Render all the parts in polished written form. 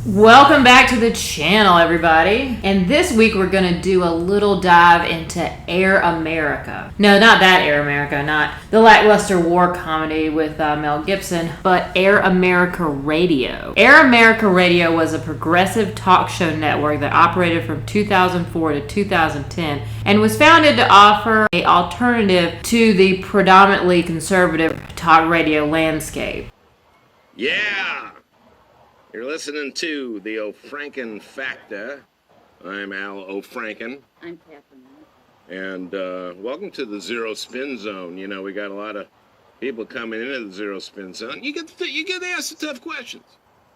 Welcome back to the channel, everybody. And this week we're going to do a little dive into Air America. No, not that Air America, not the lackluster war comedy with Mel Gibson, but Air America Radio. Air America Radio was a progressive talk show network that operated from 2004 to 2010 and was founded to offer an alternative to the predominantly conservative talk radio landscape. Yeah! You're listening to the Franken Factor. I'm Al Franken. I'm Catherine. And welcome to the Zero Spin Zone. You know, we got a lot of people coming into the Zero Spin Zone. You get asked the tough questions.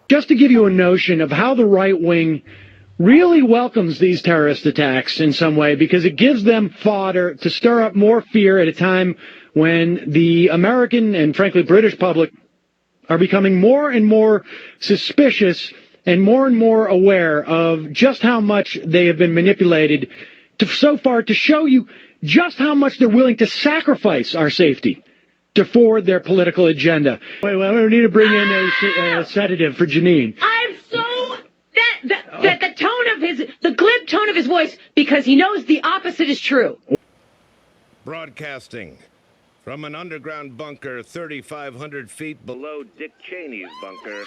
Just to give you a notion of how the right wing really welcomes these terrorist attacks in some way, because it gives them fodder to stir up more fear at a time when the American and, frankly, British public are becoming more and more suspicious and more aware of just how much they have been manipulated so far to show you just how much they're willing to sacrifice our safety to forward their political agenda. Wait, we need to bring in a sedative for Janeane. I'm so the glib tone of his voice, because he knows the opposite is true. Broadcasting from an underground bunker 3,500 feet below Dick Cheney's bunker,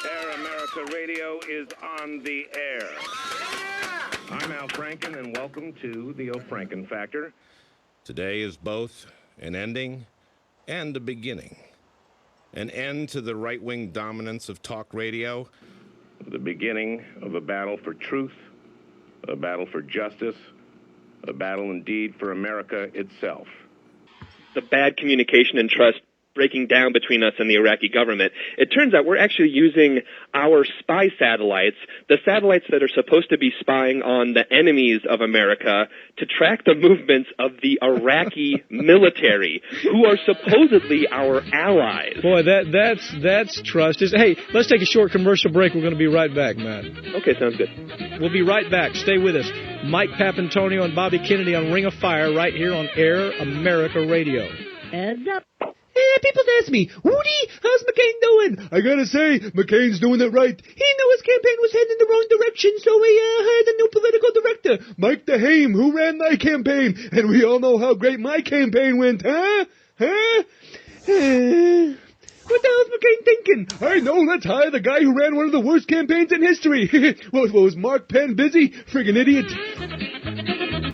Air America Radio is on the air. I'm Al Franken, and welcome to the Franken Factor. Today is both an ending and a beginning. An end to the right-wing dominance of talk radio, the beginning of a battle for truth, a battle for justice, a battle indeed for America itself. The bad communication and trust breaking down between us and the Iraqi government. It turns out we're actually using our spy satellites, the satellites that are supposed to be spying on the enemies of America, to track the movements of the Iraqi military, who are supposedly our allies. Boy, that's trust. Hey, let's take a short commercial break. We're going to be right back, Matt. Okay, sounds good. We'll be right back. Stay with us. Mike Papantonio and Bobby Kennedy on Ring of Fire right here on Air America Radio. Heads up. People ask me, Woody, how's McCain doing? I gotta say, McCain's doing it right. He knew his campaign was heading in the wrong direction, so he hired a new political director, Mike DeHame, who ran my campaign. And we all know how great my campaign went, huh? What the hell's McCain thinking? I know, let's hire the guy who ran one of the worst campaigns in history. What was Mark Penn busy? Friggin' idiot.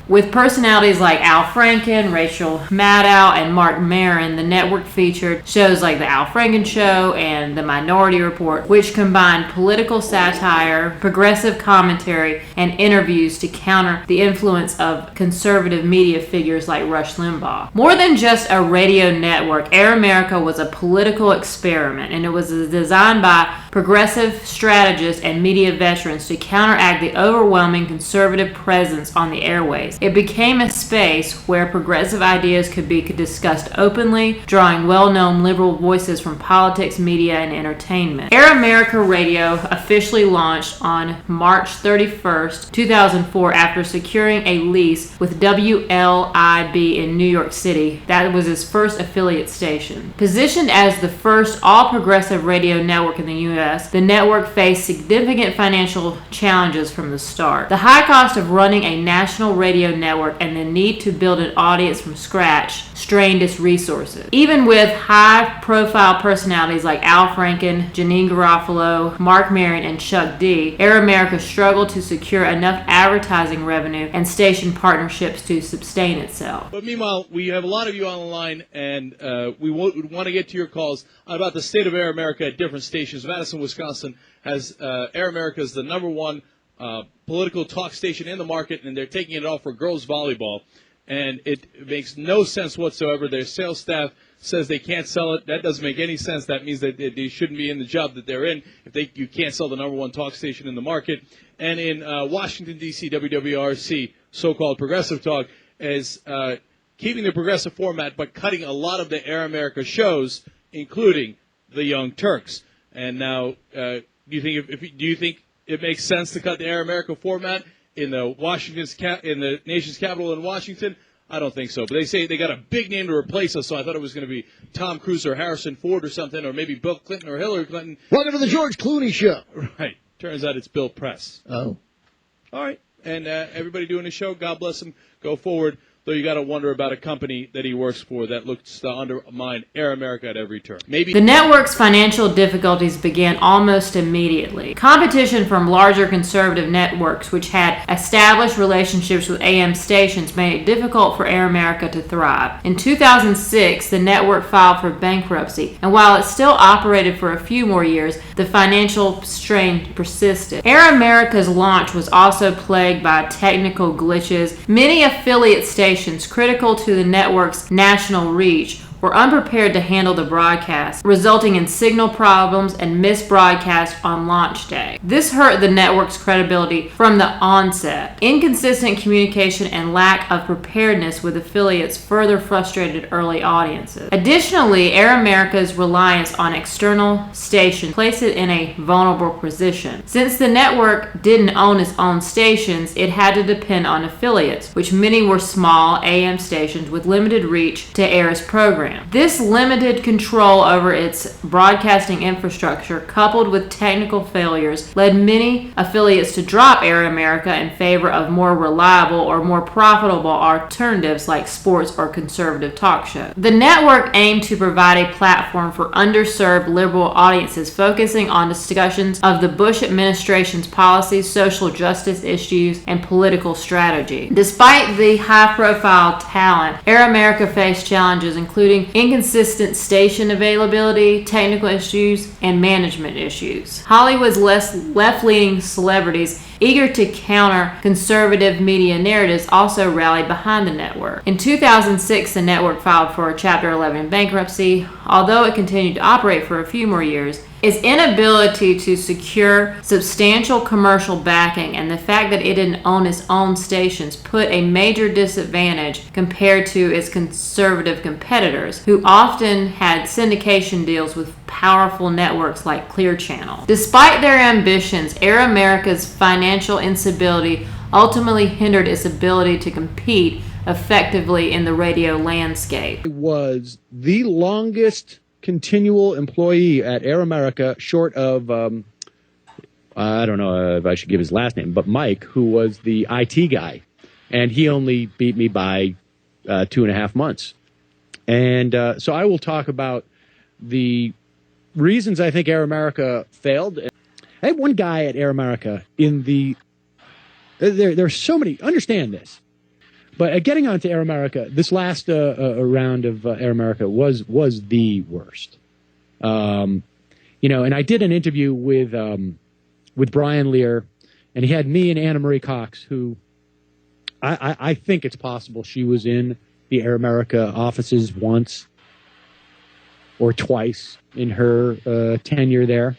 With personalities like Al Franken, Rachel Maddow, and Mark Maron, the network featured shows like The Al Franken Show and The Minority Report, which combined political satire, progressive commentary, and interviews to counter the influence of conservative media figures like Rush Limbaugh. More than just a radio network, Air America was a political experiment, and it was designed by progressive strategists and media veterans to counteract the overwhelming conservative presence on the airways. It became a space where progressive ideas could be discussed openly, drawing well-known liberal voices from politics, media, and entertainment. Air America Radio officially launched on March 31st, 2004 after securing a lease with WLIB in New York City. That was its first affiliate station. Positioned as the first all-progressive radio network in the U.S., the network faced significant financial challenges from the start. The high cost of running a national radio network and the need to build an audience from scratch strained its resources. Even with high-profile personalities like Al Franken, Janeane Garofalo, Mark Maron, and Chuck D, Air America struggled to secure enough advertising revenue and station partnerships to sustain itself. But meanwhile, we have a lot of you on the line, and we want to get to your calls about the state of Air America at different stations. Madison, Wisconsin has Air America is the number one political talk station in the market, and they're taking it off for girls volleyball, and it makes no sense whatsoever. Their sales staff says they can't sell it. That doesn't make any sense. That means that they shouldn't be in the job that they're in if you can't sell the number one talk station in the market. And in Washington, D.C., WWRC, so-called progressive talk, is keeping the progressive format but cutting a lot of the Air America shows, including the Young Turks. And now, do you think it makes sense to cut the Air America format in the nation's capital in Washington? I don't think so. But they say they got a big name to replace us, so I thought it was going to be Tom Cruise or Harrison Ford or something, or maybe Bill Clinton or Hillary Clinton. Welcome to the George Clooney Show. Right. Turns out it's Bill Press. Oh. All right. And everybody doing the show, God bless him. Go forward. Though you got to wonder about a company that he works for that looks to undermine Air America at every turn. Maybe the network's financial difficulties began almost immediately. Competition from larger conservative networks, which had established relationships with AM stations, made it difficult for Air America to thrive. In 2006, the network filed for bankruptcy, and while it still operated for a few more years, the financial strain persisted. Air America's launch was also plagued by technical glitches. Many affiliate stations critical to the network's national reach were unprepared to handle the broadcast, resulting in signal problems and missed broadcast on launch day. This hurt the network's credibility from the onset. Inconsistent communication and lack of preparedness with affiliates further frustrated early audiences. Additionally, Air America's reliance on external stations placed it in a vulnerable position. Since the network didn't own its own stations, it had to depend on affiliates, which many were small AM stations with limited reach to Air's program. This limited control over its broadcasting infrastructure, coupled with technical failures, led many affiliates to drop Air America in favor of more reliable or more profitable alternatives like sports or conservative talk shows. The network aimed to provide a platform for underserved liberal audiences, focusing on discussions of the Bush administration's policies, social justice issues, and political strategy. Despite the high-profile talent, Air America faced challenges including inconsistent station availability, technical issues, and management issues. Hollywood's left-leaning celebrities eager to counter conservative media narratives also rallied behind the network. In 2006, the network filed for Chapter 11 bankruptcy. Although it continued to operate for a few more years, its inability to secure substantial commercial backing and the fact that it didn't own its own stations put a major disadvantage compared to its conservative competitors, who often had syndication deals with powerful networks like Clear Channel. Despite their ambitions, Air America's financial instability ultimately hindered its ability to compete effectively in the radio landscape. It was the longest continual employee at Air America, short of, I don't know if I should give his last name, but Mike, who was the IT guy. And he only beat me by 2.5 months. And so I will talk about the reasons I think Air America failed. I had one guy at Air America in the... There's so many... Understand this. But getting on to Air America, this last round of Air America was the worst. And I did an interview with Brian Lear, and he had me and Anna Marie Cox, who I think it's possible she was in the Air America offices once or twice in her tenure there.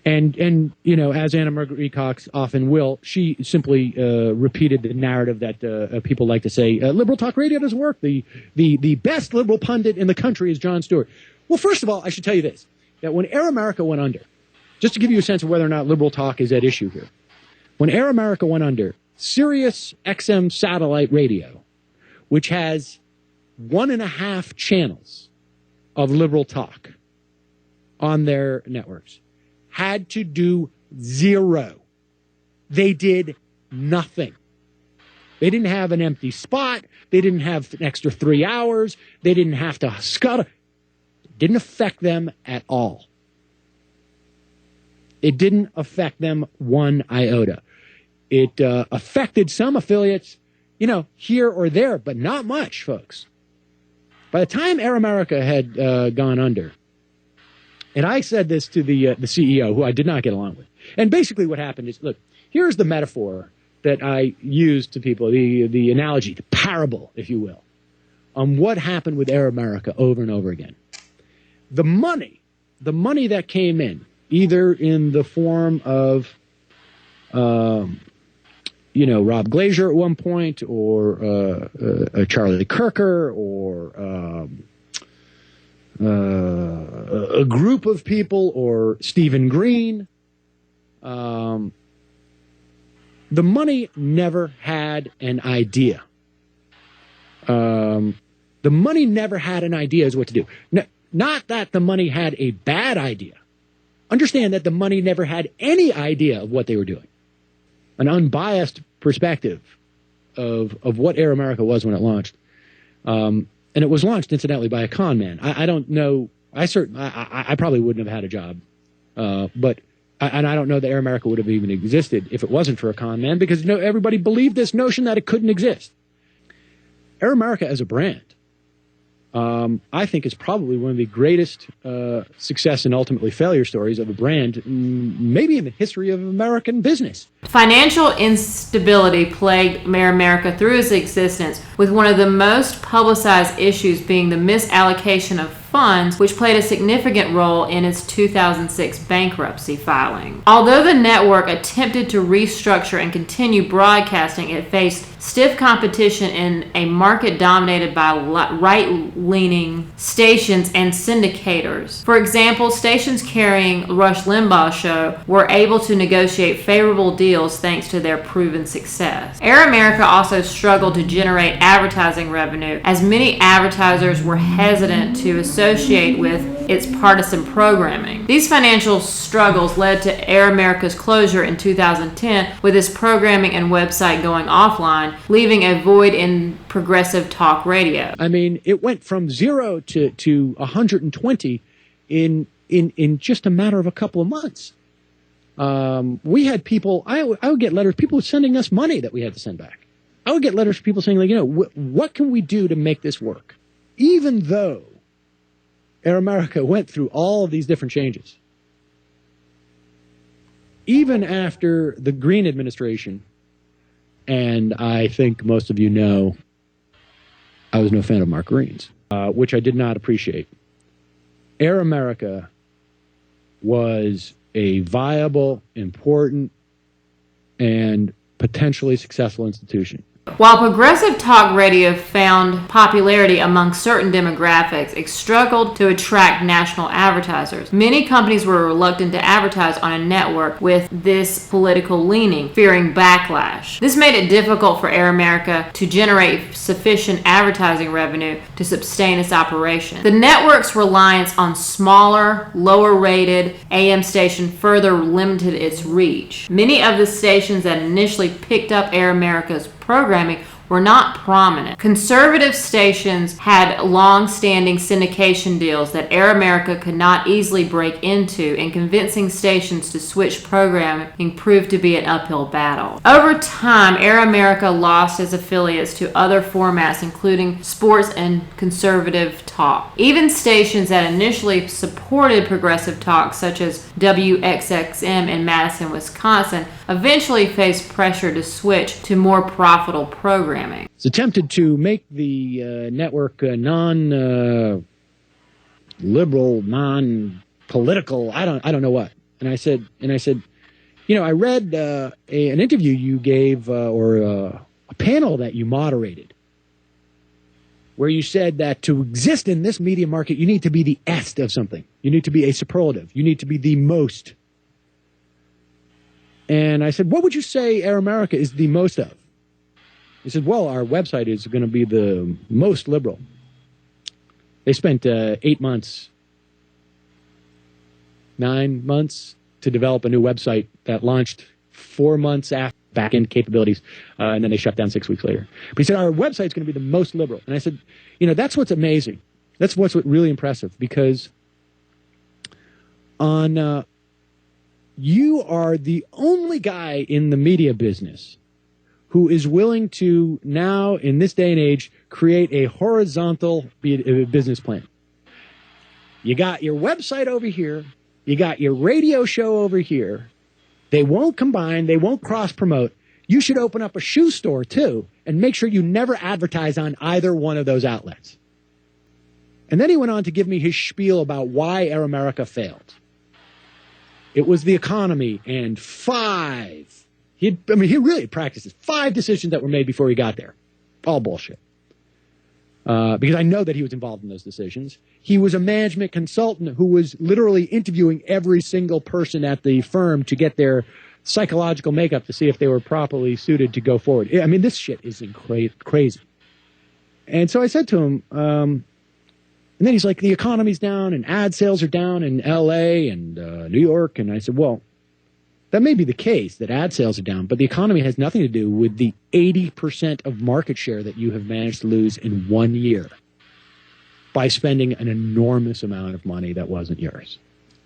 And as Anna Marie Cox often will, she simply repeated the narrative that people like to say, liberal talk radio doesn't work. The best liberal pundit in the country is Jon Stewart. Well, first of all, I should tell you this, that when Air America went under, just to give you a sense of whether or not liberal talk is at issue here, when Air America went under, Sirius XM satellite radio, which has 1.5 channels of liberal talk on their networks, had to do 0. They did nothing. They didn't have an empty spot. They didn't have an extra 3 hours. They didn't have to scuttle. It didn't affect them at all. It didn't affect them one iota. It affected some affiliates, here or there, but not much, folks. By the time Air America had gone under, and I said this to the CEO, who I did not get along with. And basically what happened is, look, here's the metaphor that I use to people, the analogy, the parable, if you will, on what happened with Air America over and over again. The money that came in, either in the form of, Rob Glazier at one point, or Charlie Kirker, or... a group of people, or Stephen Green. The money never had an idea. The money never had an idea as what to do. Not that the money had a bad idea. understand that the money never had any idea of what they were doing. An unbiased perspective of what Air America was when it launched. And it was launched, incidentally, by a con man. I don't know. I probably wouldn't have had a job. But I don't know that Air America would have even existed if it wasn't for a con man, because everybody believed this notion that it couldn't exist. Air America as a brand, I think, is probably one of the greatest success and ultimately failure stories of a brand, maybe in the history of American business. Financial instability plagued Air America through its existence, with one of the most publicized issues being the misallocation of funds, which played a significant role in its 2006 bankruptcy filing. Although the network attempted to restructure and continue broadcasting, it faced stiff competition in a market dominated by right-leaning stations and syndicators. For example, stations carrying Rush Limbaugh's show were able to negotiate favorable deals thanks to their proven success. Air America also struggled to generate advertising revenue, as many advertisers were hesitant to associate with its partisan programming. These financial struggles led to Air America's closure in 2010, with its programming and website going offline, leaving a void in progressive talk radio. I mean, it went from 0 to 120 in just a matter of a couple of months. We had people, I would get letters, people sending us money that we had to send back. I would get letters from people saying, like, what can we do to make this work? Even though Air America went through all of these different changes. Even after the Green administration, and I think most of you know, I was no fan of Mark Green's, which I did not appreciate. Air America was a viable, important, and potentially successful institution. While progressive talk radio found popularity among certain demographics, it struggled to attract national advertisers. Many companies were reluctant to advertise on a network with this political leaning, fearing backlash. This made it difficult for Air America to generate sufficient advertising revenue to sustain its operation. The network's reliance on smaller, lower-rated AM stations further limited its reach. Many of the stations that initially picked up Air America's programming were not prominent. Conservative stations had long-standing syndication deals that Air America could not easily break into, and convincing stations to switch programming proved to be an uphill battle. Over time, Air America lost its affiliates to other formats, including sports and conservative talk. Even stations that initially supported progressive talk, such as WXXM in Madison, Wisconsin, eventually faced pressure to switch to more profitable programming. It's attempted to make the network non-liberal, non-political. I don't know what. And I said, I read an interview you gave or a panel that you moderated, where you said that to exist in this media market, you need to be the est of something. You need to be a superlative. You need to be the most. And I said, what would you say Air America is the most of? He said, well, our website is going to be the most liberal. They spent 9 months to develop a new website that launched 4 months after back-end capabilities, and then they shut down 6 weeks later. But he said, our website's going to be the most liberal. And I said, that's what's amazing. That's what's really impressive, because you are the only guy in the media business who is willing to now, in this day and age, create a horizontal business plan. You got your website over here. You got your radio show over here. They won't combine. They won't cross-promote. You should open up a shoe store, too, and make sure you never advertise on either one of those outlets. And then he went on to give me his spiel about why Air America failed. It was the economy and he really practices 5 decisions that were made before he got there. All bullshit. Because I know that he was involved in those decisions. He was a management consultant who was literally interviewing every single person at the firm to get their psychological makeup to see if they were properly suited to go forward. I mean, this shit is crazy. And so I said to him, And then he's like, the economy's down and ad sales are down in L.A. and New York. And I said, well, that may be the case that ad sales are down, but the economy has nothing to do with the 80% of market share that you have managed to lose in 1 year by spending an enormous amount of money that wasn't yours.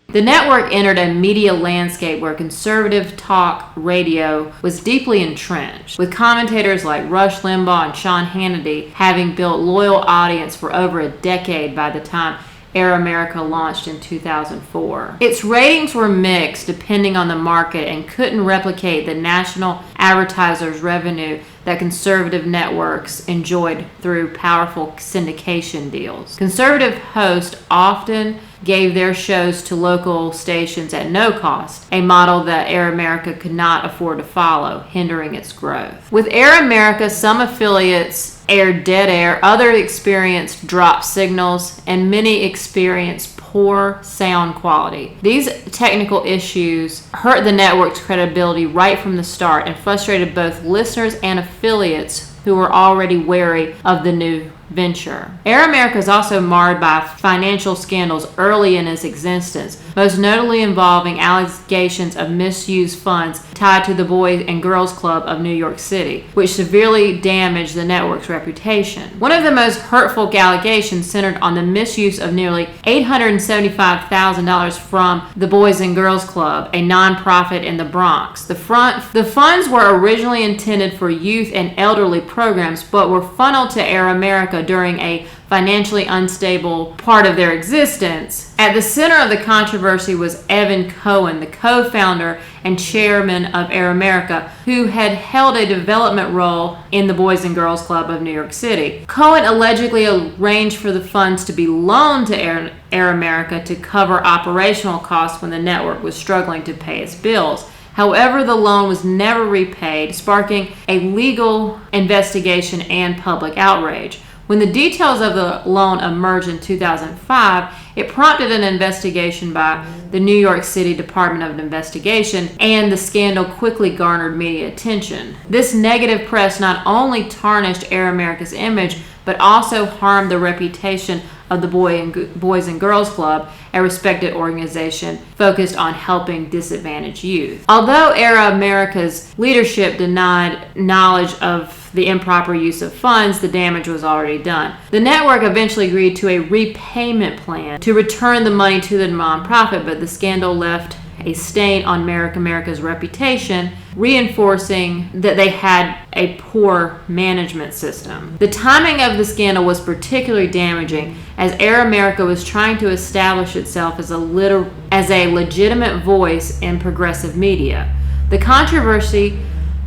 The network entered a media landscape where conservative talk radio was deeply entrenched, with commentators like Rush Limbaugh and Sean Hannity having built loyal audience for over a decade by the time Air America launched in 2004. Its ratings were mixed depending on the market and couldn't replicate the national advertisers' revenue that conservative networks enjoyed through powerful syndication deals. Conservative hosts often gave their shows to local stations at no cost, a model that Air America could not afford to follow, hindering its growth. With Air America, some affiliates aired dead air, others experienced drop signals, and many experienced poor sound quality. These technical issues hurt the network's credibility right from the start and frustrated both listeners and affiliates who were already wary of the new venture. Air America is also marred by financial scandals early in its existence, most notably involving allegations of misused funds tied to the Boys and Girls Club of New York City, which severely damaged the network's reputation. One of the most hurtful allegations centered on the misuse of nearly $875,000 from the Boys and Girls Club, a nonprofit in the Bronx. The funds were originally intended for youth and elderly programs, but were funneled to Air America during a financially unstable part of their existence. At the center of the controversy was Evan Cohen, the co-founder and chairman of Air America, who had held a development role in the Boys and Girls Club of New York City. Cohen allegedly arranged for the funds to be loaned to Air America to cover operational costs when the network was struggling to pay its bills. However, the loan was never repaid, sparking a legal investigation and public outrage. When the details of the loan emerged in 2005, it prompted an investigation by the New York City Department of Investigation, and the scandal quickly garnered media attention. This negative press not only tarnished Air America's image, but also harmed the reputation of the Boys and Girls Club, a respected organization focused on helping disadvantaged youth. Although Air America's leadership denied knowledge of the improper use of funds, the damage was already done. The network eventually agreed to a repayment plan to return the money to the nonprofit, but the scandal left a stain on America's reputation, reinforcing that they had a poor management system. The timing of the scandal was particularly damaging, as Air America was trying to establish itself as a legitimate voice in progressive media. The controversy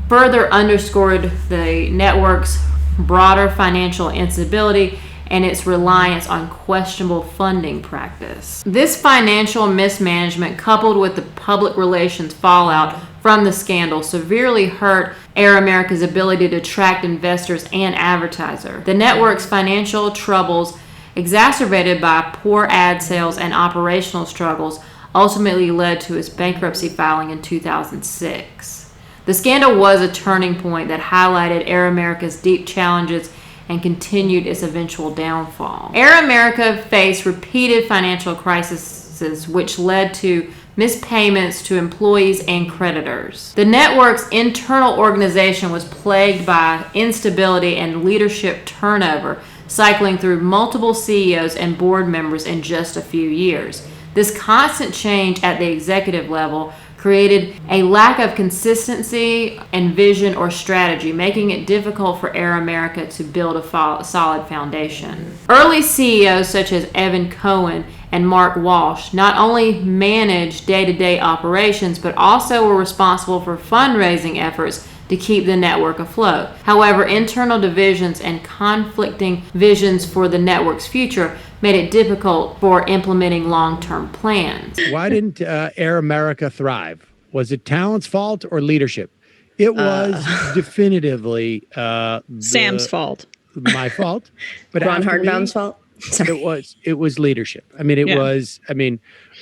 further underscored the network's broader financial instability and its reliance on questionable funding practice. This financial mismanagement, coupled with the public relations fallout from the scandal, severely hurt Air America's ability to attract investors and advertisers. The network's financial troubles, exacerbated by poor ad sales and operational struggles, ultimately led to its bankruptcy filing in 2006. The scandal was a turning point that highlighted Air America's deep challenges and continued its eventual downfall. Air America faced repeated financial crises, which led to mispayments to employees and creditors. The network's internal organization was plagued by instability and leadership turnover, cycling through multiple CEOs and board members in just a few years. This constant change at the executive level created a lack of consistency and vision or strategy, making it difficult for Air America to build a solid foundation. Early CEOs such as Evan Cohen and Mark Walsh not only managed day-to-day operations, but also were responsible for fundraising efforts to keep the network afloat. However, internal divisions and conflicting visions for the network's future made it difficult for implementing long-term plans. Why didn't Air America thrive? Was it talent's fault or leadership? It was definitively Sam's fault. My fault. But Ron Hardbaum's fault. Sorry. It was leadership. I mean, it was. I mean,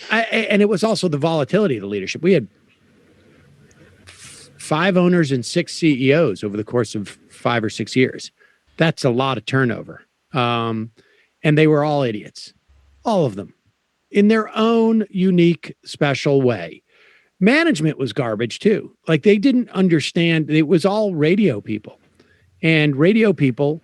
and it was also the volatility of the leadership. We had 5 owners and 6 CEOs over the course of 5 or 6 years. That's a lot of turnover. and they were all idiots. All of them. In their own unique, special way. Management was garbage too. Like they didn't understand. It was all radio people. And radio people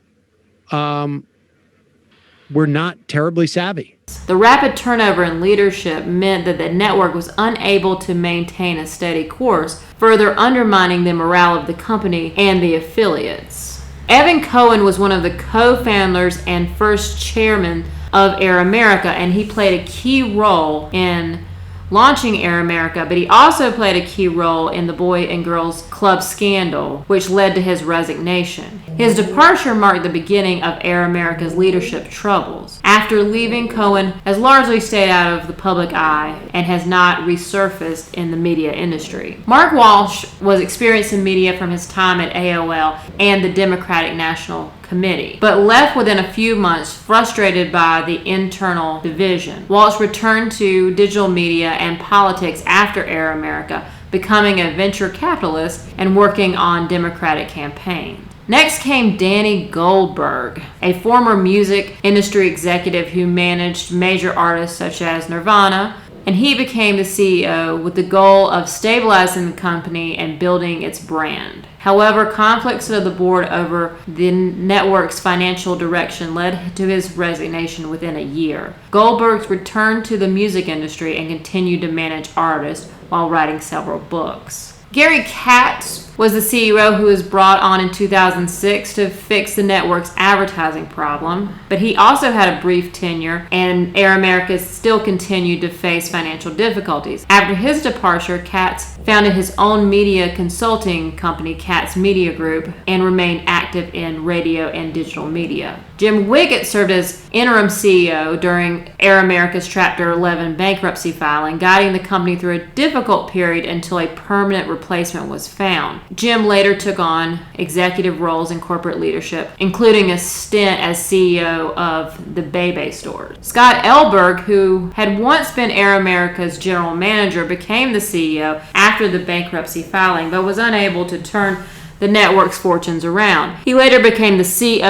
were not terribly savvy. The rapid turnover in leadership meant that the network was unable to maintain a steady course, further undermining the morale of the company and the affiliates. Evan Cohen was one of the co-founders and first chairman of Air America, and he played a key role in launching Air America, but he also played a key role in the Boy and Girls Club scandal, which led to his resignation. His departure marked the beginning of Air America's leadership troubles. After leaving, Cohen has largely stayed out of the public eye and has not resurfaced in the media industry. Mark Walsh was experienced in media from his time at AOL and the Democratic National Committee, but left within a few months frustrated by the internal division. Walsh returned to digital media and politics after Air America, becoming a venture capitalist and working on Democratic campaigns. Next came Danny Goldberg, a former music industry executive who managed major artists such as Nirvana, and he became the CEO with the goal of stabilizing the company and building its brand. However, conflicts of the board over the network's financial direction led to his resignation within a year. Goldberg returned to the music industry and continued to manage artists while writing several books. Gary Katz was the CEO who was brought on in 2006 to fix the network's advertising problem, but he also had a brief tenure, and Air America still continued to face financial difficulties. After his departure, Katz founded his own media consulting company, Katz Media Group, and remained active in radio and digital media. Jim Wiggett served as interim CEO during Air America's Chapter 11 bankruptcy filing, guiding the company through a difficult period until a permanent replacement was found. Jim later took on executive roles in corporate leadership, including a stint as CEO of the Bebe stores. Scott Elberg, who had once been Air America's general manager, became the CEO after the bankruptcy filing, but was unable to turn the network's fortunes around. He later became the COO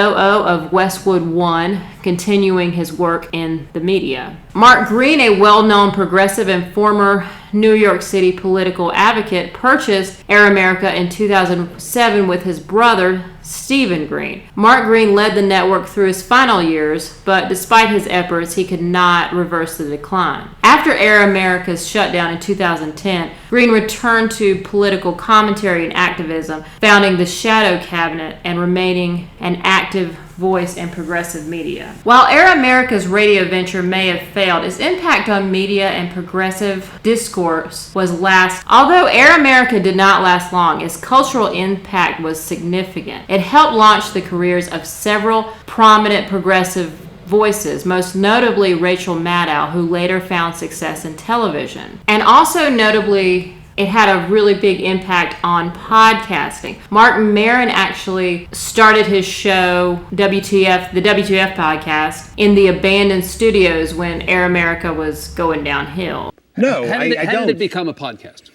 of Westwood One, continuing his work in the media. Mark Green, a well-known progressive and former New York City political advocate, purchased Air America in 2007 with his brother, Stephen Green. Mark Green led the network through his final years, but despite his efforts, he could not reverse the decline. After Air America's shutdown in 2010, Green returned to political commentary and activism, founding the Shadow Cabinet and remaining an active voice in progressive media. While Air America's radio venture may have failed, its impact on media and progressive discourse was lasting. Although Air America did not last long, its cultural impact was significant. It helped launch the careers of several prominent progressive voices, most notably Rachel Maddow, who later found success in television. And also notably, it had a really big impact on podcasting. Mark Maron actually started his show, the WTF podcast, in the abandoned studios when Air America was going downhill. No, How did it become a podcast?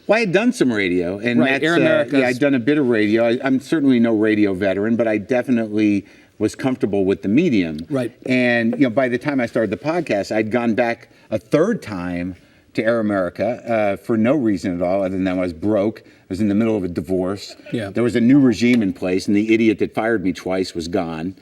Well, I had done some radio, and Right, Air America's- I'd done a bit of radio. I'm certainly no radio veteran, but I definitely was comfortable with the medium. Right. And by the time I started the podcast, I'd gone back a third time to Air America for no reason at all, other than I was broke. I was in the middle of a divorce. Yeah. There was a new regime in place, and the idiot that fired me twice was gone.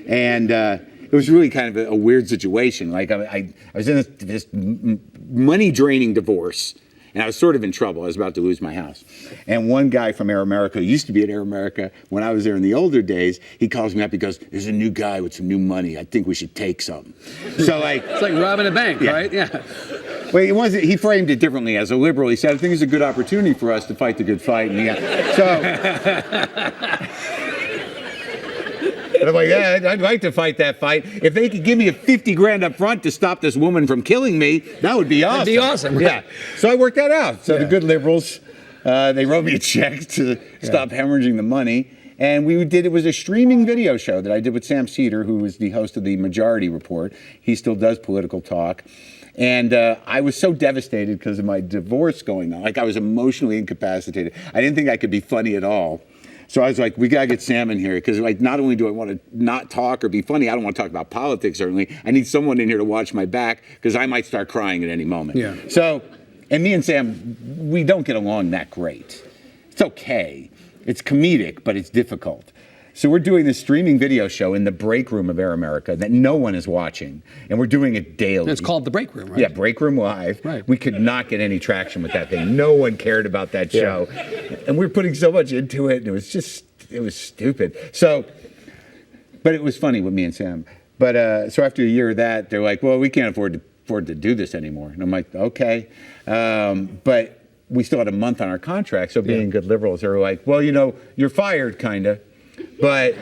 And it was really kind of a weird situation. Like I was in this money-draining divorce, and I was sort of in trouble. I was about to lose my house. And one guy from Air America, who used to be at Air America when I was there in the older days, he calls me up. He goes, "There's a new guy with some new money. I think we should take some." So It's like robbing a bank, Yeah. right? Yeah. Well, he framed it differently as a liberal. He said, "I think it's a good opportunity for us to fight the good fight." And and I'm like, yeah, I'd like to fight that fight. If they could give me a $50,000 up front to stop this woman from killing me, that would be awesome. That'd be awesome, right? Yeah. So I worked that out. So the good liberals, they wrote me a check to stop hemorrhaging the money. And it was a streaming video show that I did with Sam Cedar, who was the host of the Majority Report. He still does political talk. And I was so devastated because of my divorce going on. Like, I was emotionally incapacitated. I didn't think I could be funny at all. So I was like, we gotta get Sam in here because like not only do I want to not talk or be funny, I don't want to talk about politics certainly. I need someone in here to watch my back because I might start crying at any moment. Yeah. So, and me and Sam, we don't get along that great. It's okay. It's comedic, but it's difficult. So we're doing this streaming video show in the break room of Air America that no one is watching, and we're doing it daily. It's called The Break Room, right? Yeah, Break Room Live. Right. We could not get any traction with that thing. No one cared about that show. And we were putting so much into it, and it was stupid. So, but it was funny with me and Sam. But so after a year of that, they're like, well, we can't afford to do this anymore. And I'm like, okay. But we still had a month on our contract, so being good liberals, they were like, well, you're fired, kind of. But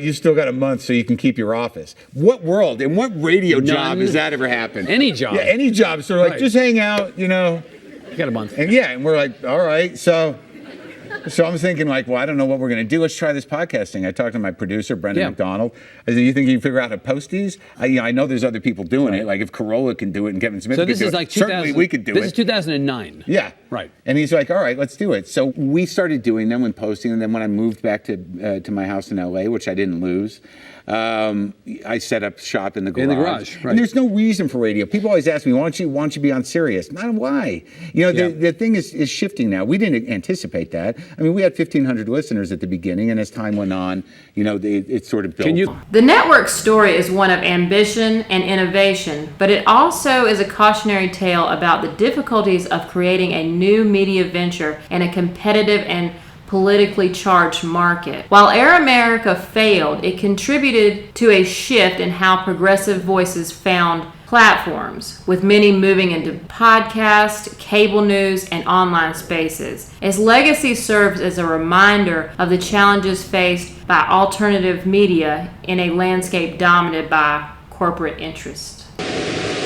you still got a month so you can keep your office. What world, in what radio job has that ever happened? Any job. Yeah, any job. So like, just hang out, You got a month. And we're like, all right. So I'm thinking like, well, I don't know what we're going to do. Let's try this podcasting. I talked to my producer, Brendan McDonald. I said, you think you can figure out how to post these? I know there's other people doing it. Like if Corolla can do it and Kevin Smith can do it. So this is like certainly we could do it. This is 2009. Yeah. Right. And he's like, all right, let's do it. So we started doing them and posting. And then when I moved back to my house in LA, which I didn't lose, I set up shop in the garage. In the garage, right. And there's no reason for radio. People always ask me, why don't you be on Sirius? Not why. The thing is shifting now. We didn't anticipate that. I mean, we had 1,500 listeners at the beginning, and as time went on, it sort of built. The network's story is one of ambition and innovation, but it also is a cautionary tale about the difficulties of creating a new media venture in a competitive and politically charged market. While Air America failed, it contributed to a shift in how progressive voices found platforms, with many moving into podcast, cable news, and online spaces. Its legacy serves as a reminder of the challenges faced by alternative media in a landscape dominated by corporate interest.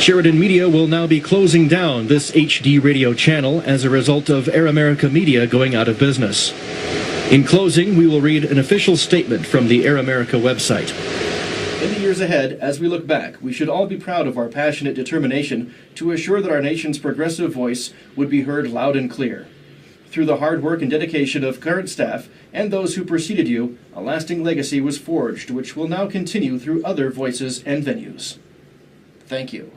Sheridan Media will now be closing down this HD radio channel as a result of Air America Media going out of business. In closing, we will read an official statement from the Air America website. In the years ahead, as we look back, we should all be proud of our passionate determination to assure that our nation's progressive voice would be heard loud and clear. Through the hard work and dedication of current staff and those who preceded you, a lasting legacy was forged, which will now continue through other voices and venues. Thank you.